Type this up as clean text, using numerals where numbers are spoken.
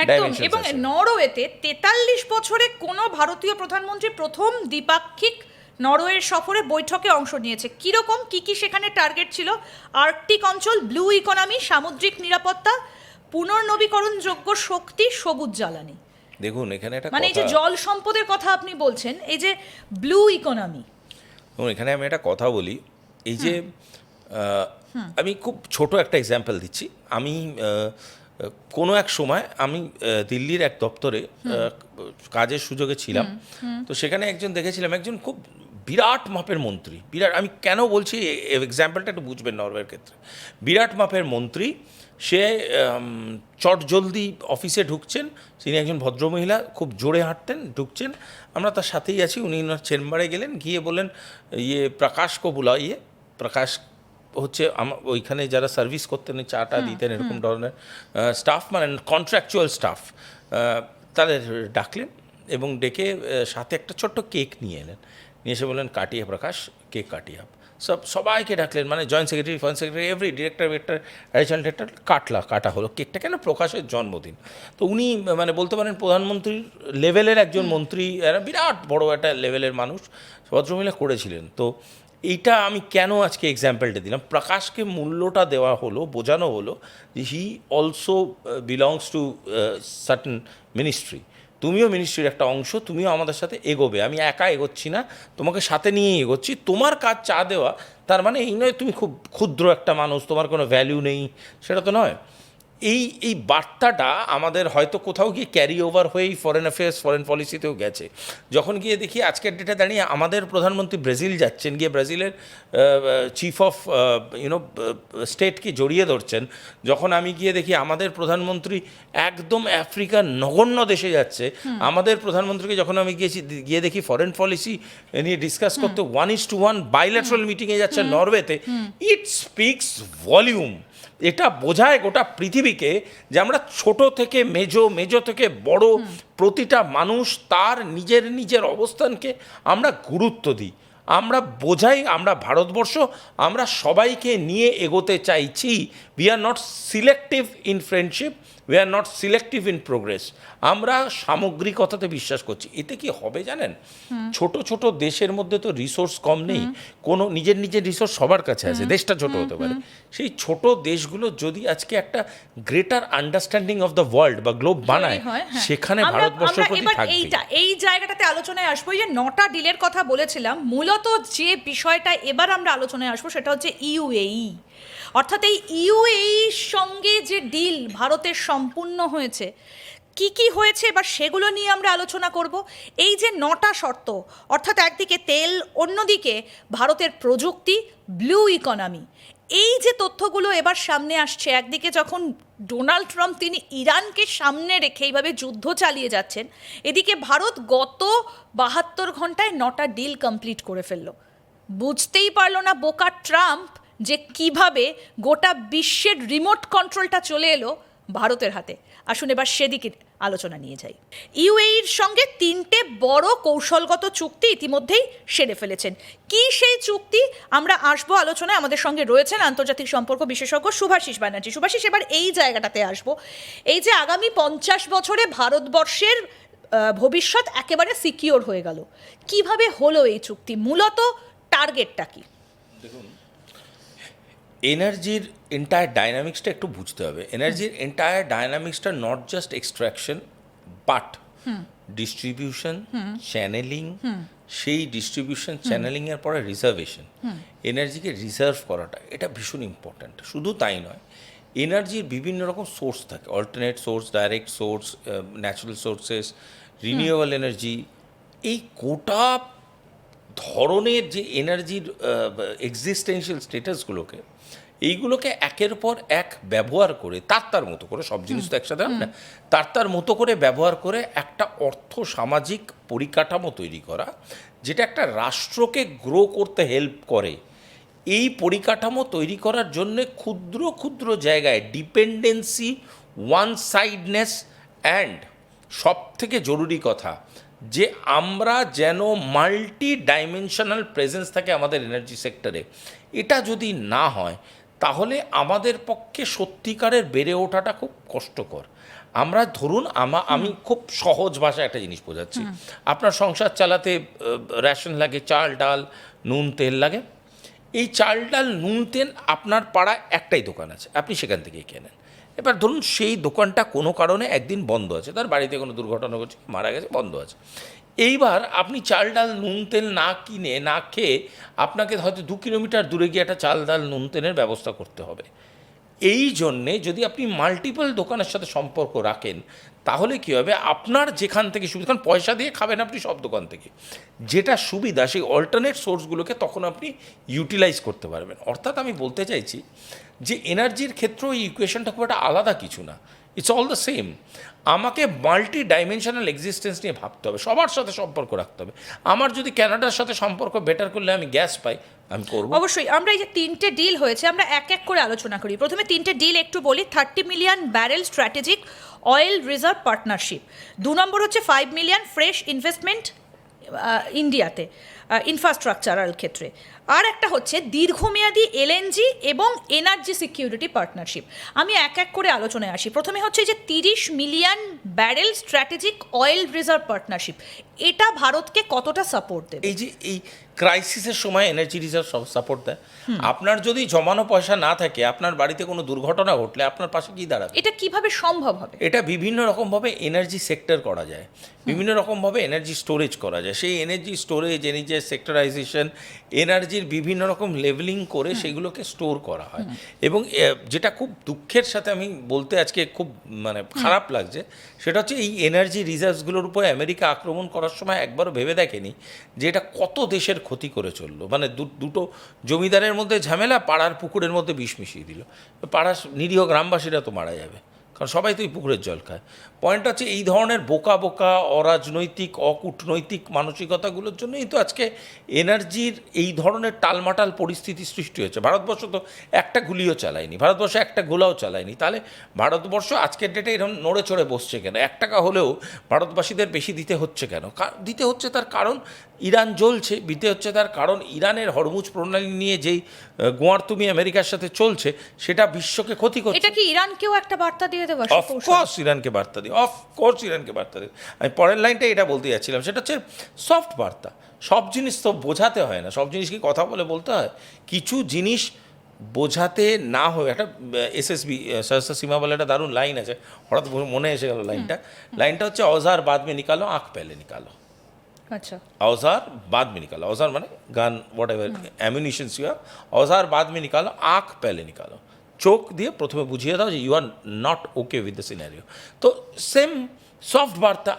একদম। ডাইমেনশনস এবং আছে। নরওয়েতে 43 বছরে কোনো ভারতীয় প্রধানমন্ত্রী প্রথম দ্বিপাক্ষিক নরওয়ের সফরে বৈঠকে অংশ নিয়েছে। কিরকম, কি কি সেখানে টার্গেট ছিল? আর্কটিক অঞ্চল, ব্লু ইকোনমি, সামুদ্রিক নিরাপত্তা, পুনর্নবীকরণযোগ্য শক্তি, সবুজ জ্বালানি। দেখুন এখানে একটা মানে এই কথা, যে জল সম্পদের কথা আপনি বলছেন, এই যে ব্লু ইকোনমি। দেখুন এখানে আমি একটা কথা বলি, এই যে আমি খুব ছোট একটা এক্সাম্পল দিচ্ছি। আমি কোনো এক সময় আমি দিল্লির এক দপ্তরে কাজের সুযোগে ছিলাম। তো সেখানে একজন দেখেছিলাম, একজন খুব বিরাট মাপের মন্ত্রী, বিরাট, আমি কেন বলছি এক্সাম্পলটা একটু বুঝবেন নরওয়ের ক্ষেত্রে। বিরাট মাপের মন্ত্রী, সে চটজলদি অফিসে ঢুকছেন, তিনি একজন ভদ্রমহিলা, খুব জোরে হাঁটতেন, ঢুকছেন, আমরা তার সাথেই আছি, উনি ওনার চেম্বারে গেলেন, গিয়ে বললেন ইয়ে প্রকাশ কো বুলাইয়ে। প্রকাশ হচ্ছে ওইখানে যারা সার্ভিস করতেন, চাটা দিতেন, এরকম ধরনের স্টাফ, মানে কন্ট্রাকচুয়াল স্টাফ, তাদের ডাকলেন এবং ডেকে সাথে একটা ছোট্ট কেক নিয়ে এলেন, নিয়ে এসে বললেন কাটিয়ে প্রকাশ, কেক কাটিয়ে আপ। সবাইকে ডাকলেন, মানে joint secretary, foreign secretary, every director, additional director, কাটা হলো কেকটা, কেন প্রকাশের জন্মদিন। তো উনি মানে বলতে পারেন প্রধানমন্ত্রীর লেভেলের একজন মন্ত্রী, এরা বিরাট বড় একটা লেভেলের মানুষ, ভদ্রমহিলা করেছিলেন। তো এইটা আমি কেন আজকে এক্সাম্পলটা দিলাম, প্রকাশকে মূল্যটা দেওয়া হলো, বোঝানো হলো যে he also belongs to certain ministry, তুমিও মিনিস্ট্রির একটা অংশ, তুমিও আমাদের সাথে এগোবে, আমি একা এগোচ্ছি না, তোমাকে সাথে নিয়েই এগোচ্ছি। তোমার কাজ চা দেওয়া, তার মানে এই নয় তুমি খুব ক্ষুদ্র একটা মানুষ, তোমার কোনো ভ্যালু নেই, সেটা তো নয়। এই বার্তাটা আমাদের হয়তো কোথাও গিয়ে ক্যারি ওভার হয়েই ফরেন অ্যাফেয়ার্স, ফরেন পলিসিতেও গেছে। যখন গিয়ে দেখি আজকের ডেটে দাঁড়িয়ে আমাদের প্রধানমন্ত্রী ব্রাজিল যাচ্ছেন, গিয়ে ব্রাজিলের চিফ অফ স্টেটকে জড়িয়ে ধরছেন, যখন আমি গিয়ে দেখি আমাদের প্রধানমন্ত্রী একদম আফ্রিকার নগণ্য দেশে যাচ্ছে, আমাদের প্রধানমন্ত্রীকে যখন আমি গিয়ে দেখি ফরেন পলিসি নিয়ে ডিসকাস করতে 1:1 বাইল্যাটারাল মিটিংয়ে যাচ্ছে নরওয়েতে, ইট স্পিক্স ভলিউম। এটা বোঝায় গোটা পৃথিবীকে যে আমরা ছোট থেকে মেজো, মেজো থেকে বড়, প্রতিটা মানুষ তার নিজের নিজের অবস্থানকে আমরা গুরুত্ব দিই, আমরা বোঝাই আমরা ভারতবর্ষ, আমরা সবাইকে নিয়ে এগোতে চাইছি। We are not selective in friendship, we are not selective in progress. আমরা সামগ্রিকতাতে বিশ্বাস করছি। এতে কি হবে জানেন, ছোট ছোট দেশের মধ্যে তো রিসোর্স কম নেই, কোনো নিজের নিজের রিসোর্স সবার কাছে আছে, দেশটা ছোট হতে পারে, সেই ছোট দেশগুলো যদি আজকে একটা greater understanding of the world বা গ্লোব বানায়, সেখানে ভারতবর্ষের প্রতি থাকবে। এই জায়গাটাতে আলোচনায় আসবো, যে 9টা ডিলের কথা বলেছিলাম, মূলত যে বিষয়টা এবার আমরা আলোচনায় আসবো সেটা হচ্ছে ইউএই। অর্থাৎ এই ইউএইর সঙ্গে যে ডিল ভারতের সম্পূর্ণ হয়েছে, কি কি হয়েছে এবার সেগুলো নিয়ে আমরা আলোচনা করব। এই যে 9টা শর্ত, অর্থাৎ একদিকে তেল, অন্যদিকে ভারতের প্রযুক্তি, ব্লু ইকোনমি, এই যে তথ্যগুলো এবার সামনে আসছে, একদিকে যখন ডোনাল্ড ট্রাম্প তিনি ইরানকে সামনে রেখে এইভাবে যুদ্ধ চালিয়ে যাচ্ছেন, এদিকে ভারত গত 72 ঘন্টায় 9টা ডিল কমপ্লিট করে ফেললো। বুঝতেই পারলো না বোকা ট্রাম্প যে কিভাবে গোটা বিশ্বের রিমোট কন্ট্রোলটা চলে এলো ভারতের হাতে। আসুন এবার সেদিকে আলোচনা নিয়ে যাই। ইউএইর সঙ্গে 3টে বড় কৌশলগত চুক্তি ইতিমধ্যেই সেরে ফেলেছেন। কি সেই চুক্তি, আমরা আসবো আলোচনায়। আমাদের সঙ্গে রয়েছেন আন্তর্জাতিক সম্পর্ক বিশেষজ্ঞ শুভাশিস ব্যানার্জি। শুভাশিস, এবার এই জায়গাটাতে আসবো। এই যে আগামী 50 বছরে ভারতবর্ষের ভবিষ্যৎ একেবারে সিকিওর হয়ে গেল, কিভাবে হলো এই চুক্তি, মূলত টার্গেটটা কি? দেখুন, এনার্জির এন্টায়ার ডাইনামিক্সটা একটু বুঝতে হবে। এনার্জির এন্টায়ার ডাইনামিক্সটা not just extraction, but distribution, channelling, সেই ডিস্ট্রিবিউশন চ্যানেলিংয়ের পরে রিজার্ভেশন, এনার্জিকে রিজার্ভ করাটা, এটা ভীষণ ইম্পর্ট্যান্ট। শুধু তাই নয়, এনার্জির বিভিন্ন রকম সোর্স থাকে, alternate source, direct source, natural sources, renewable energy, এই গোটা ধরনের যে এনার্জির এক্সিস্টেন্সিয়াল স্টেটাসগুলোকে, এইগুলোকে একের পর এক ব্যবহার করে, তার মতো করে, সব জিনিস তো একসাথে হবে না, তার মতো করে ব্যবহার করে একটা অর্থ সামাজিক পরিকাঠামো তৈরি করা, যেটা একটা রাষ্ট্রকে গ্রো করতে হেল্প করে। এই পরিকাঠামো তৈরি করার জন্যে ক্ষুদ্র ক্ষুদ্র জায়গায় ডিপেন্ডেন্সি, ওয়ান সাইডনেস, অ্যান্ড সব থেকে জরুরি কথা যে আমরা যেন মাল্টি ডাইমেনশনাল প্রেজেন্স থাকে আমাদের এনার্জি সেক্টরে, এটা যদি না হয় তাহলে আমাদের পক্ষে সত্যিকারের বেড়ে ওঠাটা খুব কষ্টকর। আমরা ধরুন আমি খুব সহজ ভাষায় একটা জিনিস বোঝাচ্ছি, আপনার সংসার চালাতে রেশন লাগে, চাল ডাল নুন তেল লাগে। এই চাল ডাল নুন তেল আপনার পাড়ায় একটাই দোকান আছে, আপনি সেখান থেকেই কেনেন। এবার ধরুন সেই দোকানটা কোনো কারণে একদিন বন্ধ আছে, তার বাড়িতে কোনো দুর্ঘটনা ঘটছে, মারা গেছে, বন্ধ আছে। এইবার আপনি চাল ডাল নুন তেল না কিনে না খেয়ে আপনাকে হয়তো 2 কিলোমিটার দূরে গিয়ে একটা চাল ডাল নুন তেলের ব্যবস্থা করতে হবে। এই জন্যে যদি আপনি মাল্টিপল দোকানের সাথে সম্পর্ক রাখেন, তাহলে কী হবে, আপনার যেখান থেকে সুবিধা, কারণ পয়সা দিয়ে খাবেন আপনি সব দোকান থেকে, যেটা সুবিধা সেই অল্টারনেট সোর্সগুলোকে তখন আপনি ইউটিলাইজ করতে পারবেন। অর্থাৎ আমি বলতে চাইছি যে এনার্জির ক্ষেত্রেও এই ইকুয়েশনটা খুব একটা আলাদা কিছু না, ইটস অল দ্য সেম। আমাকে মাল্টি ডাইমেনশনাল এক্সিস্টেন্স নিয়ে ভাবতে হবে, সবার সাথে সম্পর্ক রাখতে হবে। আমার যদি ক্যানাডার সাথে সম্পর্ক বেটার করলে আমি গ্যাস পাই, আমি করবো। অবশ্যই আমরা এই যে 3টে ডিল হয়েছে আমরা এক এক করে আলোচনা করি। প্রথমে 3টে ডিল একটু বলি। 30 million barrel strategic oil reserve partnership, 2 নম্বর হচ্ছে 5 মিলিয়ন ফ্রেশ ইনভেস্টমেন্ট ইন্ডিয়াতে ইনফ্রাস্ট্রাকচারাল ক্ষেত্রে, আর একটা হচ্ছে দীর্ঘমেয়াদী এলএনজি এবং এনার্জি সিকিউরিটি পার্টনারশিপ। আমি এক এক করে আলোচনায় আসি। প্রথমে হচ্ছে যে 30 million barrel strategic oil reserve partnership, এটা ভারতকে কতটা সাপোর্ট দেবে? এই যে এই ক্রাইসিসের সময় এনার্জি রিজার্ভ সাপোর্ট দেয়। আপনার যদি জমানো পয়সা না থাকে, আপনার বাড়িতে কোনো দুর্ঘটনা ঘটলে আপনার পাশে কি দাঁড়াবে? এটা কিভাবে সম্ভব হবে? এটা বিভিন্ন রকমভাবে এনার্জি সেক্টর করা যায়, বিভিন্ন রকমভাবে এনার্জি স্টোরেজ করা যায়। সেই এনার্জি স্টোরেজ, এনার্জি সেক্টরাইজেশন, এনার্জির বিভিন্ন রকম লেভেলিং করে সেগুলোকে স্টোর করা হয়। এবং যেটা খুব দুঃখের সাথে আমি বলতে আজকে খুব মানে খারাপ লাগছে, সেটা হচ্ছে এই এনার্জি রিজার্ভসগুলোর উপর আমেরিকা আক্রমণ করার সময় একবারও ভেবে দেখেনি যে এটা কত দেশের ক্ষতি করে চললো। মানে দুটো জমিদারের মধ্যে ঝামেলা, পাড়ার পুকুরের মধ্যে বিষ মিশিয়ে দিল, পাড়ার নিরীহ গ্রামবাসীরা তো মারা যাবে, কারণ সবাই তো এই পুকুরের জল খায়। পয়েন্ট হচ্ছে এই ধরনের বোকা বোকা অরাজনৈতিক অকূটনৈতিক মানসিকতাগুলোর জন্যই তো আজকে এনার্জির এই ধরনের টালমাটাল পরিস্থিতি সৃষ্টি হয়েছে। ভারতবর্ষ তো একটা গুলিও চালায়নি, ভারতবর্ষ একটা গোলাও চালায়নি, তাহলে ভারতবর্ষ আজকের ডেটে এরকম নড়ে চড়ে বসছে কেন? 1 টাকা হলেও ভারতবাসীদের বেশি দিতে হচ্ছে কেন? দিতে হচ্ছে তার কারণ ইরান জ্বলছে, দিতে হচ্ছে তার কারণ ইরানের হরমুজ প্রণালী নিয়ে যেই গোয়ার্তুমি আমেরিকার সাথে চলছে সেটা বিশ্বকে ক্ষতি করছে। এটা কি ইরানকেও একটা বার্তা দিয়ে দেবে? অফকোর্স ইরানকে বার্তা দিই, অফকোর্স ইরানকে বার্তা দিই। আমি পরের লাইনটা এটা বলতে যাচ্ছিলাম, সেটা হচ্ছে সফট বার্তা। সব জিনিস তো বোঝাতে হয় না, সব জিনিস কি কথা বলে বলতে হয়? কিছু জিনিস বোঝাতে না হয়। একটা এসএসবি সহসা সীমা বলে একটা দারুণ লাইন আছে, হঠাৎ মনে এসে গেল লাইনটা হচ্ছে औजार बाद में निकालो आँख पहले निकालो। আচ্ছা, औजार बाद में निकालो, औजार মানে গান হোয়াট এভার অ্যামিউনিশনস ইউ হ্যাভ, औजार बाद में निकालो आँख पहले निकालो। চোখ দিয়ে প্রথমে বুঝিয়ে দাও যে you are not okay with the scenario. তো সেম সফট বার্তা